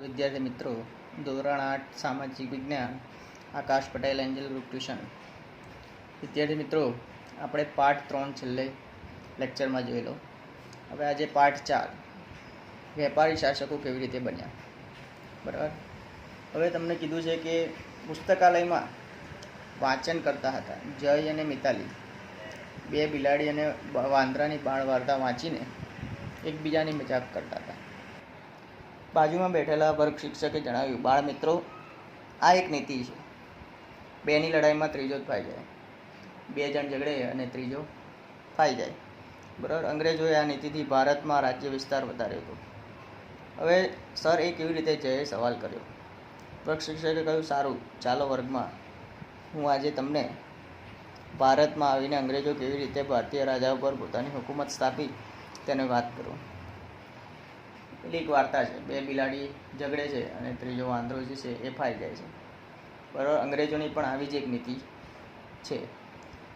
વિદ્યાર્થી મિત્રો, ધોરણ 8 સામાજિક વિજ્ઞાન, આકાશ પટેલ એન્જલ ગ્રુપ ટ્યુશન. વિદ્યાર્થી મિત્રો, આપણે પાઠ 3 છેલ્લે લેક્ચરમાં જોઈ લો. હવે આજે પાઠ 4, વેપારી શાસકો કેવી રીતે બન્યા. બરાબર. હવે તમને કીધું છે કે પુસ્તકાલયમાં વાંચન કરતા હતા જય અને મિતાલી, બે બિલાડી અને વાંદરાની બાળ વાર્તા વાંચીને એકબીજાની મજાક કરતા હતા. બાજુમાં બેઠેલા વર્ગ શિક્ષકે જણાવ્યું, બાળ મિત્રો, આ એક નીતિ છે. બેની લડાઈમાં ત્રીજો જ ફાઈ જાય. બે જણ ઝઘડે અને ત્રીજો ફાઈ જાય. બરાબર. અંગ્રેજોએ આ નીતિથી ભારતમાં રાજ્ય વિસ્તાર વધાર્યો હતો. હવે સર એ કેવી રીતે જયે સવાલ કર્યો. વર્ગ શિક્ષકે કહ્યું, સારું, ચાલો વર્ગમાં હું આજે તમને ભારતમાં આવીને અંગ્રેજો કેવી રીતે ભારતીય રાજાઓ પર પોતાની હુકુમત સ્થાપી તેની વાત કરું. પેલી એક વાર્તા છે, બે બિલાડી ઝઘડે છે અને ત્રીજો વાંદરો જે છે એ ફાઈ જાય છે. બરાબર. અંગ્રેજોની પણ આવી જ એક નીતિ છે.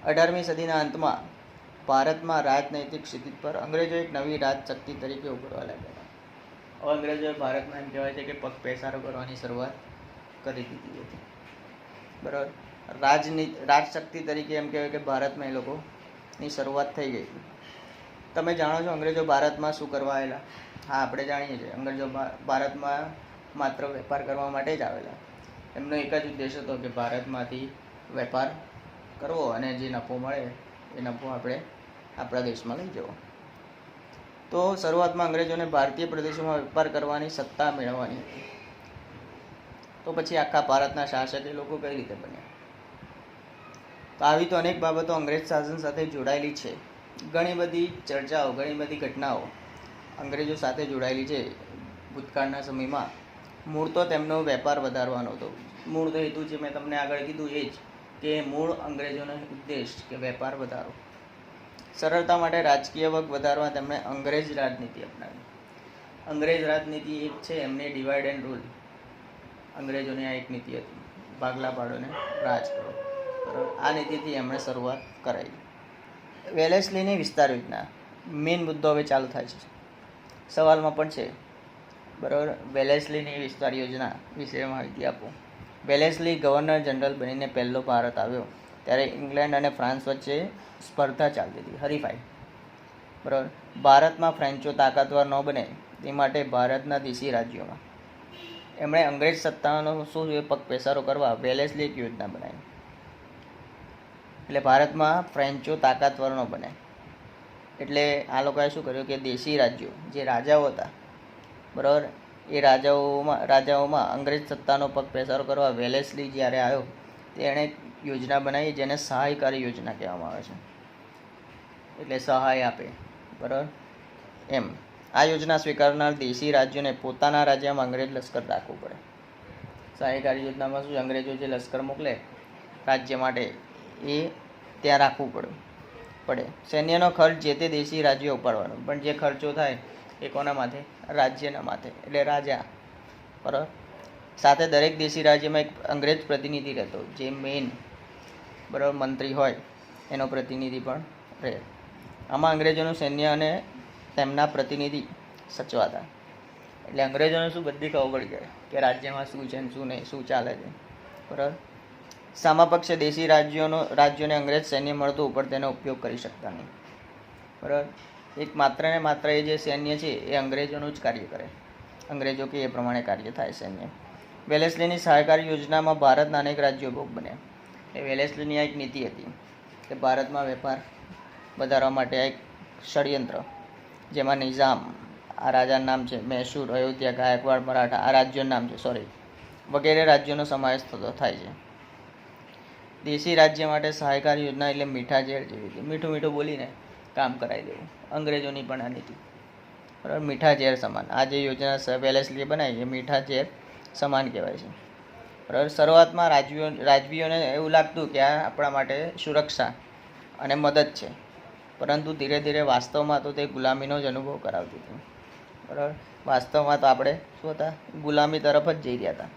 18મી સદીના અંતમાં ભારતમાં રાજનૈતિક સ્થિતિ પર અંગ્રેજો એક નવી રાજશક્તિ તરીકે ઉભરવા લાગ્યા. હવે અંગ્રેજોએ ભારતમાં એમ કહેવાય છે કે પગ પેસારો કરવાની શરૂઆત કરી દીધી હતી. બરાબર. રાજશક્તિ તરીકે એમ કહેવાય કે ભારતમાં એ લોકોની શરૂઆત થઈ ગઈ હતી. તમે જાણો છો અંગ્રેજો ભારતમાં શું કરવા આવેલા? હા, આપણે જાણીએ છીએ. અંગ્રેજો ભારતમાં માત્ર વેપાર કરવા માટે જ આવેલા. એમનો એક જ ઉદ્દેશ હતો કે ભારતમાંથી વેપાર કરવો અને જે નફો મળે એ નફો આપણે આપણા દેશમાં લઈ જવો. તો શરૂઆતમાં અંગ્રેજોને ભારતીય પ્રદેશોમાં વેપાર કરવાની સત્તા મેળવવાની હતી. તો પછી આખા ભારતના શાસક એ લોકો કઈ રીતે બન્યા? તો આવી તો અનેક બાબતો અંગ્રેજ શાસન સાથે જોડાયેલી છે. ઘણી બધી ચર્ચાઓ, ઘણી બધી ઘટનાઓ અંગ્રેજો સાથે જોડાયેલી છે. ભૂતકાળના સમયમાં મૂળ તો તેમનો વેપાર વધારવાનો હતો. મૂળ તો હેતુ છે, મેં તમને આગળ કીધું એ જ, કે મૂળ અંગ્રેજોનો ઉદ્દેશ કે વેપાર વધારો. સરળતા માટે રાજકીય વગ વધારવા તેમણે અંગ્રેજ રાજનીતિ અપનાવી. અંગ્રેજ રાજનીતિ એક છે એમને ડિવાઈડ એન્ડ રૂલ. અંગ્રેજોની આ એક નીતિ હતી, ભાગલા પાડોને રાજ કરો. બરાબર. આ નીતિથી એમણે શરૂઆત કરાવી. વેલેસ્લીની વિસ્તાર યોજના, મેઇન મુદ્દો હવે ચાલુ થાય છે, સવાલમાં પણ છે. બરાબર. વેલેસ્લીની વિસ્તાર યોજના વિશે માહિતી આપો. વેલેસ્લી ગવર્નર જનરલ બનીને પહેલો ભારત આવ્યો ત્યારે ઇંગ્લેન્ડ અને ફ્રાન્સ વચ્ચે સ્પર્ધા ચાલતી હતી, હરીફાઈ. બરાબર. ભારતમાં ફ્રેન્ચો તાકાતવાર ન બને તે માટે ભારતના દેશી રાજ્યોમાં એમણે અંગ્રેજ સત્તાનો શું પગ પેસારો કરવા વેલેસ્લી એક યોજના બનાવી. એટલે ભારતમાં ફ્રેન્ચો તાકાતવાર ન બને એટલે આ લોકોએ શું કર્યું કે દેશી રાજ્યો જે રાજાઓ હતા, બરાબર, એ રાજાઓમાં અંગ્રેજ સત્તાનો પગ પેસારો કરવા વેલેસ્લી જ્યારે આવ્યો તેણે યોજના બનાવી જેને સહાયકારી યોજના કહેવામાં આવે છે. એટલે સહાય આપે. બરાબર. એમ આ યોજના સ્વીકારનાર દેશી રાજ્યોને પોતાના રાજ્યમાં અંગ્રેજ લશ્કર રાખવું પડે. સહાયકારી યોજનામાં શું, અંગ્રેજો જે લશ્કર મોકલે રાજ્ય માટે એ ત્યાં રાખવું પડે. સૈન્યનો ખર્ચ જે તે દેશી રાજ્યો ઉપાડવાનો, પણ જે ખર્ચો થાય એ કોના માથે? રાજ્યના માથે, એટલે રાજા. બરાબર. સાથે દરેક દેશી રાજ્યમાં એક અંગ્રેજ પ્રતિનિધિ રહેતો, જે મેઇન બરાબર મંત્રી હોય એનો પ્રતિનિધિ પણ રહે. આમાં અંગ્રેજોનું સૈન્ય અને તેમના પ્રતિનિધિ સચવાતા. એટલે અંગ્રેજોને શું બધી ખબર પડી જાય કે રાજ્યમાં શું છે ને શું નહીં, શું ચાલે છે. બરાબર. સામા પક્ષે દેશી રાજ્યોને અંગ્રેજ સૈન્ય મળતું ઉપર તેનો ઉપયોગ કરી શકતા નહીં. બરાબર. એક માત્ર ને માત્ર એ જે સૈન્ય છે એ અંગ્રેજોનું જ કાર્ય કરે. અંગ્રેજો કે એ પ્રમાણે કાર્ય થાય સૈન્ય. વેલેસ્લીની સહાયકારી યોજનામાં ભારતના અનેક રાજ્યો ભોગ બન્યા. એ વેલેસ્લીની આ એક નીતિ હતી કે ભારતમાં વેપાર વધારવા માટે આ એક ષડયંત્ર, જેમાં નિઝામ, આ રાજાનું નામ છે, મૈસૂર, અયોધ્યા, ગાયકવાડ, મરાઠા, આ રાજ્યોનું નામ છે, વગેરે રાજ્યોનો સમાવેશ થાય છે. દેશી રાજ્ય માટે સહાયકારી યોજના એટલે મીઠા ઝેર જેવી હતી. મીઠું મીઠું બોલીને કામ કરાવી દેવું. અંગ્રેજોની પણ આ નીતિ. બરાબર. મીઠા ઝેર સમાન. આ જે યોજના વેલેસ્લીએ બનાવી એ મીઠા ઝેર સમાન કહેવાય છે. બરાબર. શરૂઆતમાં રાજવીઓને એવું લાગતું કે આ આપણા માટે સુરક્ષા અને મદદ છે, પરંતુ ધીરે ધીરે વાસ્તવમાં તો તે ગુલામીનો જ અનુભવ કરાવતું હતું. બરાબર. વાસ્તવમાં તો આપણે શું હતા? ગુલામી તરફ જ જઈ રહ્યા હતા.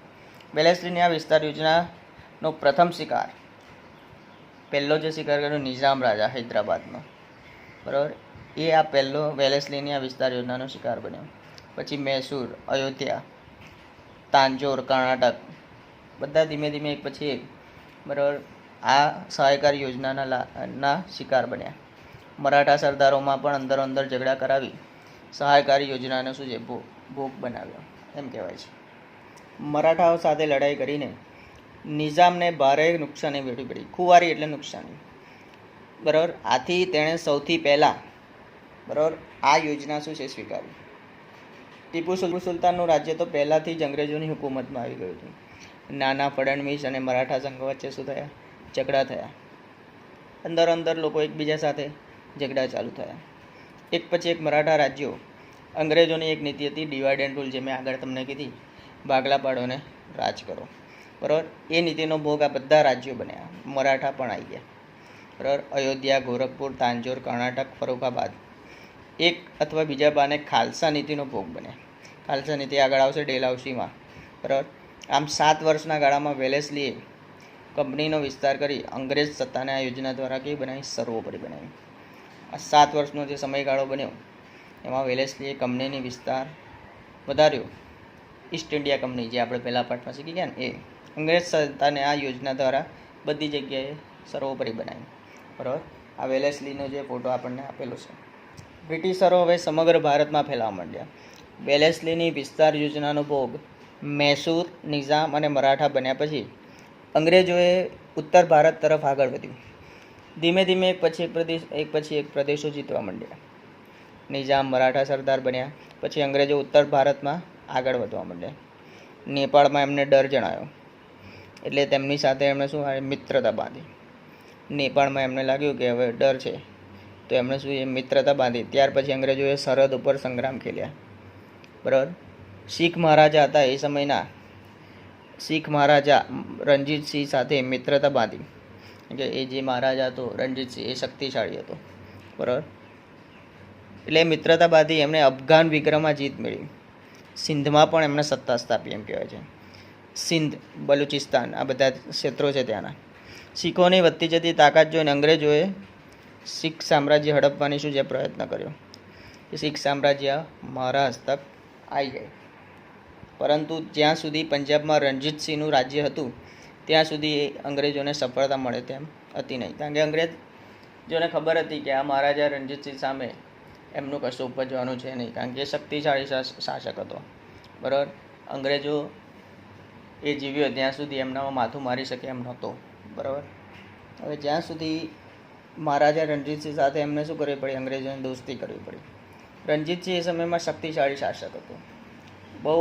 વેલેસ્લીની આ વિસ્તાર યોજનાનો પ્રથમ શિકાર, પહેલો જે શિકાર કર્યો નિઝામ રાજા હૈદરાબાદનો. બરાબર. એ આ પહેલો વેલેસ્લીની આ વિસ્તાર યોજનાનો શિકાર બન્યો. પછી મૈસૂર, અયોધ્યા, તાંજોર, કર્ણાટક બધા ધીમે ધીમે એક પછી એક બરાબર આ સહાયકાર યોજનાના શિકાર બન્યા. મરાઠા સરદારોમાં પણ અંદર ઝઘડા કરાવી સહાયકારી યોજનાનો શું છે ભોગ બનાવ્યો એમ કહેવાય છે. મરાઠાઓ સાથે લડાઈ કરીને નિઝામને ભારે નુકસાની વેઠવી પડી. ખુવારી એટલે નુકસાની બરાબર. આથી તેણે સૌથી પહેલાં બરાબર આ યોજના શું છે સ્વીકારી. ટીપુ સુલતાનનું રાજ્ય તો પહેલાંથી જ અંગ્રેજોની હુકુમતમાં આવી ગયું હતું. નાના ફડણવીસ અને મરાઠા સંઘ વચ્ચે શું થયા ઝઘડા થયા. અંદર લોકો એકબીજા સાથે ઝઘડા ચાલુ થયા. એક પછી એક મરાઠા રાજ્યો અંગ્રેજોની એક નીતિ હતી ડિવાઇડ એન્ડ રૂલ, જે મેં આગળ તમને કીધી ભાગલા પાડોને રાજ કરો બરાબર. એ નીતિનો ભોગ આ બધા રાજ્યો બન્યા. મરાઠા પણ આવી ગયા બરાબર. અયોધ્યા, ગોરખપુર, તાંજોર, કર્ણાટક, ફરુખાબાદ એક અથવા બીજા બાને ખાલસા નીતિનો ભોગ બન્યા. ખાલસા નીતિ આગળ આવશે ડેલહાઉસીમાં બરાબર. આમ 7 વર્ષના ગાળામાં વેલેસ્લીએ કંપનીનો વિસ્તાર કરી અંગ્રેજ સત્તાને આ યોજના દ્વારા કેવી બનાવી સર્વોપરી બનાવી. આ 7 વર્ષનો જે સમયગાળો બન્યો એમાં વેલેસ્લીએ કંપનીની વિસ્તાર વધાર્યો. ઈસ્ટ ઇન્ડિયા કંપની જે આપણે પહેલા પાઠમાં શીખી ગયા ને એ અંગ્રેજ સત્તાને આ યોજના દ્વારા બધી જગ્યાએ સર્વોપરી બનાવી બરાબર. આ વેલેસ્લીનો જે ફોટો આપણને આપેલો છે. બ્રિટિશરો હવે સમગ્ર ભારતમાં ફેલાવા માંડ્યા. વેલેસ્લીની વિસ્તાર યોજનાનો ભોગ મૈસૂર, નિઝામ અને મરાઠા બન્યા પછી અંગ્રેજોએ ઉત્તર ભારત તરફ આગળ વધ્યું. ધીમે ધીમે એક પછી એક પ્રદેશો જીતવા માંડ્યા. નિઝામ, મરાઠા સરદાર બન્યા. પછી અંગ્રેજો ઉત્તર ભારતમાં આગળ વધવા માંડ્યા. નેપાળમાં એમને ડર જણાયો એટલે તેમની સાથે એમણે શું મિત્રતા બાંધી. નેપાળમાં એમને લાગ્યું કે હવે ડર છે તો એમણે શું એ મિત્રતા બાંધી. ત્યાર પછી અંગ્રેજોએ સરહદ ઉપર સંગ્રામ ખેલ્યા બરાબર. શીખ મહારાજા હતા એ સમયના શીખ મહારાજા રણજીતસિંહ સાથે મિત્રતા બાંધી કે એ જે મહારાજા હતો રણજીતસિંહ એ શક્તિશાળી હતો બરાબર. એટલે મિત્રતા બાંધી એમણે અફઘાન વિગ્રહમાં જીત મેળવી. સિંધમાં પણ એમણે સત્તા સ્થાપી એમ કહેવાય છે. સિંધ, બલુચિસ્તાન આ બધા ક્ષેત્રો છે ત્યાંના. શીખોની વધતી જતી તાકાત જોઈને અંગ્રેજોએ શીખ સામ્રાજ્ય હડપવાની શું છે પ્રયત્ન કર્યો કે શીખ સામ્રાજ્ય મારા હસ્તક આવી જાય. પરંતુ જ્યાં સુધી પંજાબમાં રણજીતસિંહનું રાજ્ય હતું ત્યાં સુધી અંગ્રેજોને સફળતા મળે તેમ હતી નહીં. કારણ કે અંગ્રેજોને ખબર હતી કે આ મહારાજા રણજીતસિંહ સામે એમનું કશું ઉપજવાનું છે નહીં, કારણ કે એ શક્તિશાળી શાસક હતો બરાબર. અંગ્રેજો એ જીવ્યો ત્યાં સુધી એમનામાં માથું મારી શકે એમ નહોતો બરાબર. હવે જ્યાં સુધી મહારાજા રણજીતસિંહ સાથે એમને શું કરવી પડી, અંગ્રેજોને દોસ્તી કરવી પડી. રણજીતસિંહ એ સમયમાં શક્તિશાળી શાસક હતો, બહુ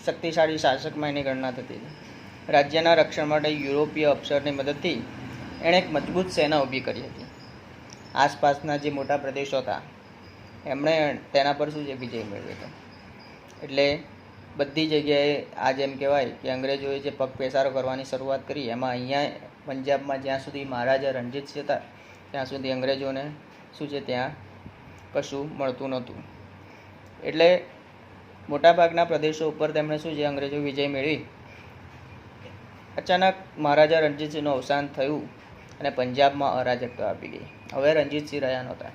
શક્તિશાળી શાસકમાં એની ગણના થતી હતી. રાજ્યના રક્ષણ માટે યુરોપીય અફસરની મદદથી એણે એક મજબૂત સેના ઊભી કરી હતી. આસપાસના જે મોટા પ્રદેશો હતા એમણે તેના પર શું છે વિજય મેળવ્યો હતો. એટલે બધી જગ્યાએ આ જેમ કહેવાય કે અંગ્રેજોએ જે પગ પેસારો કરવાની શરૂઆત કરી એમાં અહીંયા પંજાબમાં જ્યાં સુધી મહારાજા રણજીતસિંહ હતા ત્યાં સુધી અંગ્રેજોને શું છે ત્યાં કશું મળતું નહોતું. એટલે મોટાભાગના પ્રદેશો ઉપર તેમણે શું છે અંગ્રેજો વિજય મેળવી. અચાનક મહારાજા રણજીતસિંહનું અવસાન થયું અને પંજાબમાં અરાજકતા આપી ગઈ. હવે રણજીતસિંહ રહ્યા નહોતા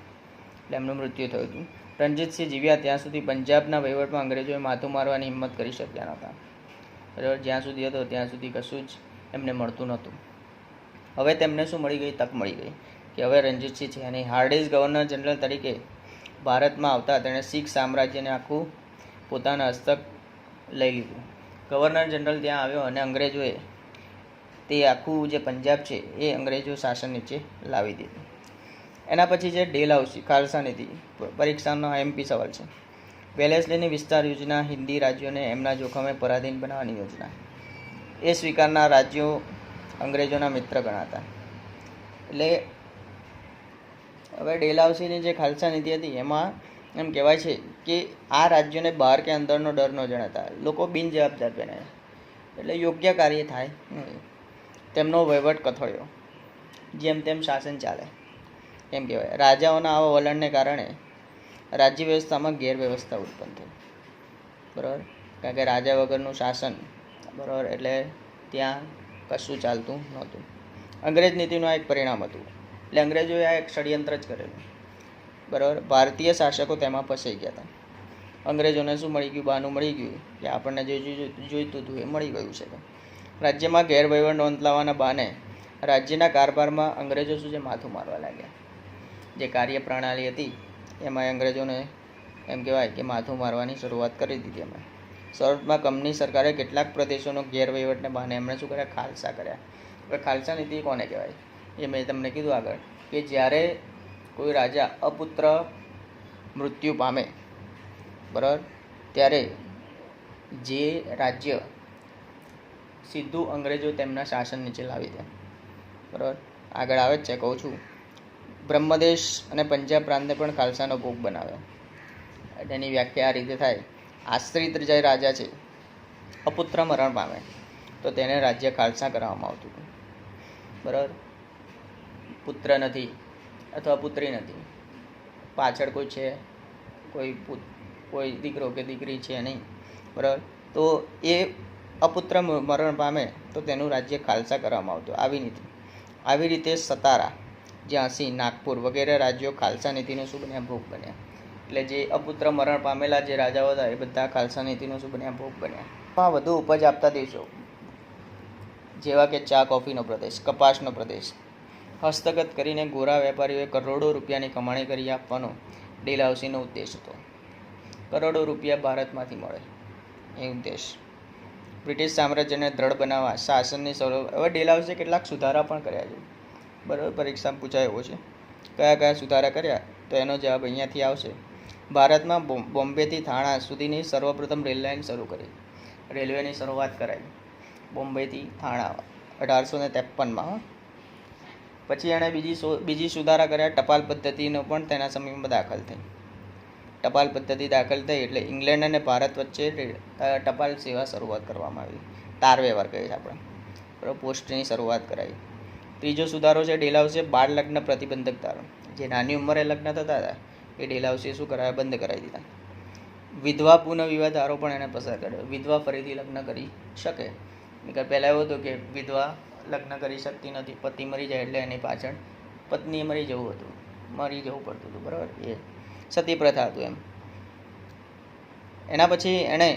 એટલે એમનું મૃત્યુ થયું હતું. રણજીતસિંહ જીવ્યા ત્યાં સુધી પંજાબના વહીવટમાં અંગ્રેજોએ માથું મારવાની હિંમત કરી શક્યા નહોતા બરાબર. જ્યાં સુધી હતો ત્યાં સુધી કશું જ એમને મળતું નહોતું. હવે તેમને શું મળી ગઈ, તક મળી ગઈ કે હવે રણજીતસિંહ છે અને હાર્ડિંગ ગવર્નર જનરલ તરીકે ભારતમાં આવતા તેણે શીખ સામ્રાજ્યને આખું પોતાના હસ્તક લઈ લીધું. ગવર્નર જનરલ ત્યાં આવ્યો અને અંગ્રેજોએ તે આખું જે પંજાબ છે એ અંગ્રેજો શાસન નીચે લાવી દીધું. એના પછી જે ડેલહાઉસી ખાલસા નીતિ, પરીક્ષાનો એમપી સવાલ છે. વેલેસ્લીની વિસ્તાર યોજના હિન્દી રાજ્યોને એમના જોખમે પરાધીન બનાવવાની યોજના. એ સ્વીકારનાર રાજ્યો અંગ્રેજોના મિત્ર ગણાતા. એટલે હવે ડેલહાઉસીની જે ખાલસા નીતિ હતી એમાં એમ કહેવાય છે કે આ રાજ્યોને બહાર કે અંદરનો ડર ન જણાતા. લોકો બિનજવાબદાર બન્યા એટલે યોગ્ય કાર્ય થાય નહીં. તેમનો વહીવટ કથળ્યો, જેમ તેમ શાસન ચાલે એમ કહેવાય. રાજાઓના આવા વલણને કારણે રાજ્ય વ્યવસ્થામાં ગેરવ્યવસ્થા ઉત્પન્ન થઈ બરાબર. કારણ કે રાજા વગરનું શાસન બરાબર એટલે ત્યાં કશું ચાલતું નહોતું. અંગ્રેજ નીતિનું આ એક પરિણામ હતું. એટલે અંગ્રેજોએ આ એક ષડયંત્ર જ કરેલું બરાબર. ભારતીય શાસકો તેમાં ફસાઈ ગયા હતા. અંગ્રેજોને શું મળી ગયું? બહાનું મળી ગયું કે આપણને જે જોઈતું હતું એ મળી ગયું છે. રાજ્યમાં ગેરવહીવટ નોંધાવવાના બહાને રાજ્યના કારભારમાં અંગ્રેજો શું છે? માથું મારવા લાગ્યા. જે કાર્ય પ્રણાલી હતી એમાં અંગ્રેજોને એમ કહેવાય કે માથું મારવાની શરૂઆત કરી દીધી. એમણે શરૂઆતમાં કંપની સરકારે કેટલાક પ્રદેશોનો ગેરવહીવટને બહાને એમણે શું કર્યા? ખાલસા કર્યા. હવે ખાલસા નીતિ કોને કહેવાય? એ મેં તમને કીધું આગળ કે જ્યારે કોઈ રાજા અપુત્ર મૃત્યુ પામે, બરાબર, ત્યારે જે રાજ્ય સીધું અંગ્રેજો તેમના શાસન નીચે લાવી દે. બરાબર, આગળ આવે જ છે, કહું છું. બ્રહ્મદેશ અને પંજાબ પ્રાંતને પણ ખાલસાનો ભોગ બનાવે. તેની વ્યાખ્યા આ રીતે થાય: આશ્રિત જે રાજા છે અપુત્ર મરણ પામે તો તેને રાજ્ય ખાલસા કરવામાં આવતું હતું. બરાબર, પુત્ર નથી અથવા પુત્રી નથી, પાછળ કોઈ છે, કોઈ દીકરો કે દીકરી છે નહીં, બરાબર, તો એ અપુત્ર મરણ પામે તો તેનું રાજ્ય ખાલસા કરવામાં આવતું. આવી રીતે સતારા, ઝાંસી, નાગપુર વગેરે રાજ્યો ખાલસા નીતિનો શું બન્યા? ભોગ બન્યા. એટલે જે અપુત્ર મરણ પામેલા જે રાજાઓ હતા એ બધા ખાલસા નીતિનો શું બન્યા? ભોગ બન્યા. આ વધુ ઉપજ આપતા દેશો જેવા કે ચા કોફીનો પ્રદેશ, કપાસનો પ્રદેશ હસ્તગત કરીને ગોરા વેપારીઓએ કરોડો રૂપિયાની કમાણી કરી આપવાનો ડેલહાઉસીનો ઉદ્દેશ હતો. કરોડો રૂપિયા ભારતમાંથી મળે એ ઉદ્દેશ. બ્રિટિશ સામ્રાજ્યને દ્રઢ બનાવવા શાસનની હવે ડેલહાઉસીએ કેટલાક સુધારા પણ કર્યા છે. બરાબર, પરીક્ષામાં પૂછાય એવો છે. કયા કયા સુધારા કર્યા? તો એનો જવાબ અહીંયાથી આવશે. ભારતમાં બોમ્બેથી થાણા સુધીની સર્વપ્રથમ રેલ લાઇન શરૂ કરી. રેલવેની શરૂઆત કરાઈ બોમ્બેથી થાણા 1853માં. પછી એણે બીજી સુધારા કર્યા. ટપાલ પદ્ધતિનો પણ તેના સમયમાં દાખલ થઈ. ટપાલ પદ્ધતિ દાખલ થઈ એટલે ઇંગ્લેન્ડ અને ભારત વચ્ચે ટપાલ સેવા શરૂઆત કરવામાં આવી. તાર વ્યવહાર કહે છે આપણે, બરાબર, પોસ્ટની શરૂઆત કરાઈ. ત્રીજો સુધારો છે ડેલહાઉસીએ બાળ લગ્ન પ્રતિબંધક ધારો. જે નાની ઉંમરે લગ્ન થતા હતા એ ડેલહાઉસીએ શું કરાયા? બંધ કરાવી દીધા. વિધવા પુનઃવિવાહ ધારો પણ એને પસાર કર્યો. વિધવા ફરીથી લગ્ન કરી શકે. પહેલાં એવું હતું કે વિધવા લગ્ન કરી શકતી નથી, પતિ મરી જાય એટલે એની પાછળ પત્નીએ મરી જવું પડતું હતું. બરાબર, એ સતી પ્રથા હતું એમ. એના પછી એણે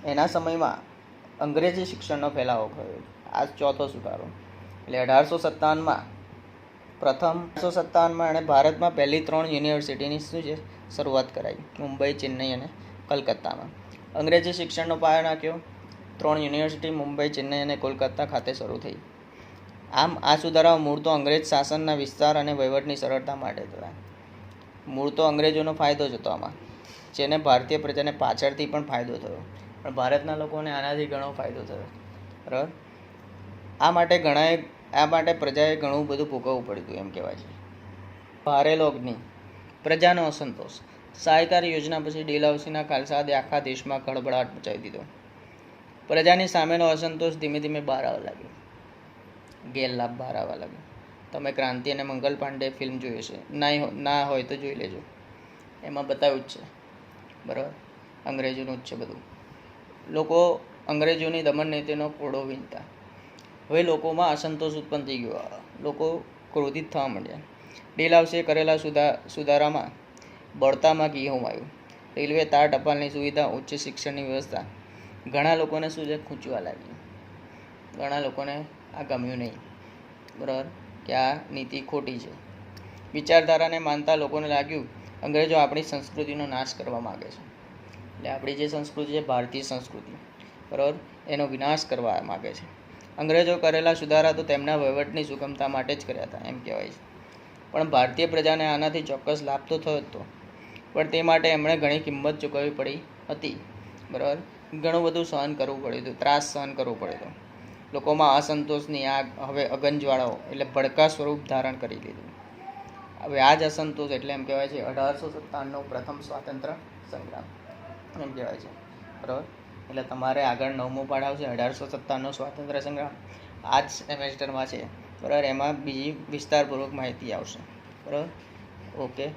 એના સમયમાં અંગ્રેજી શિક્ષણનો ફેલાવો કર્યો. આ ચોથો સુધારો. એટલે 1857માં એણે ભારતમાં પહેલી 3 યુનિવર્સિટીની શું છે? શરૂઆત કરાવી. મુંબઈ, ચેન્નઈ અને કલકત્તામાં. અંગ્રેજી શિક્ષણનો પાયો નાખ્યો. 3 યુનિવર્સિટી મુંબઈ, ચેન્નઈ અને કોલકાતા ખાતે શરૂ થઈ. આમ આ સુધારાઓ મૂળ તો અંગ્રેજ શાસનના વિસ્તાર અને વહીવટની સરળતા માટે થયા. મૂળ તો અંગ્રેજોનો ફાયદો જ હતો આમાં, જેને ભારતીય પ્રજાને પાછળથી પણ ફાયદો થયો, પણ ભારતના લોકોને આનાથી ઘણો ફાયદો થયો. બરાબર, આ માટે પ્રજાએ ઘણું બધું ભોગવવું પડ્યું એમ કહેવાય છે. ભારે લોગની પ્રજાનો અસંતોષ. સહાયકાર યોજના પછી ડેલહાઉસીના ખાલસાએ આખા દેશમાં ખળભળાટ મચાવી દીધો. પ્રજાની સામેનો અસંતોષ ધીમે ધીમે બહાર આવવા લાગ્યો, ગેરલાભ બહાર આવવા લાગ્યો. તમે ક્રાંતિ અને મંગલ પાંડે ફિલ્મ જોઈ છે, ના હોય તો જોઈ લેજો. એમાં બતાવ્યું જ છે, બરાબર, અંગ્રેજોનું જ છે બધું. લોકો અંગ્રેજોની દમન નીતિનો કોડો વીણતા. હવે લોકોમાં અસંતોષ ઉત્પન્ન થઈ ગયો. લોકો ક્રોધિત થવા માંડ્યા. ડેલહાઉસીએ કરેલા સુધારામાં બળતામાં ઘી હોમાયું. રેલવે, તાર, ટપાલની સુવિધા, ઉચ્ચ શિક્ષણની વ્યવસ્થા ઘણા લોકોને શું છે? ખૂંચવા લાગી. ઘણા લોકોને આ ગમ્યું નહીં, બરાબર, કે આ નીતિ ખોટી છે. વિચારધારાને માનતા લોકોને લાગ્યું અંગ્રેજો આપણી સંસ્કૃતિનો નાશ કરવા માગે છે. એટલે આપણી જે સંસ્કૃતિ છે ભારતીય સંસ્કૃતિ, બરાબર, એનો વિનાશ કરવા માગે છે. અંગ્રેજો કરેલા સુધારા તો તેમના વહીવટની સુગમતા માટે જ કર્યા હતા એમ કહેવાય છે. પણ ભારતીય પ્રજાને આનાથી ચોક્કસ લાભ તો થયો હતો, પણ તે માટે એમણે ઘણી કિંમત ચૂકવવી પડી હતી. બરાબર, ઘણું બધું સહન કરવું પડ્યું હતું, ત્રાસ સહન કરવો પડ્યો હતો. લોકોમાં અસંતોષની આગ હવે અગનજ્વાળાઓ એટલે ભડકા સ્વરૂપ ધારણ કરી લીધું. હવે આ જ અસંતોષ એટલે એમ કહેવાય છે 1857નો પ્રથમ સ્વાતંત્ર્ય સંગ્રામ એમ કહેવાય છે. બરાબર, એટલે તમારે આગળ 9મો પાઠ આવશે 1857નો સ્વાતંત્ર્ય સંગ્રામ. આ જ સેમેસ્ટરમાં છે, બરાબર. એમાં બીજી વિસ્તારપૂર્વક માહિતી આવશે, બરાબર. ઓકે.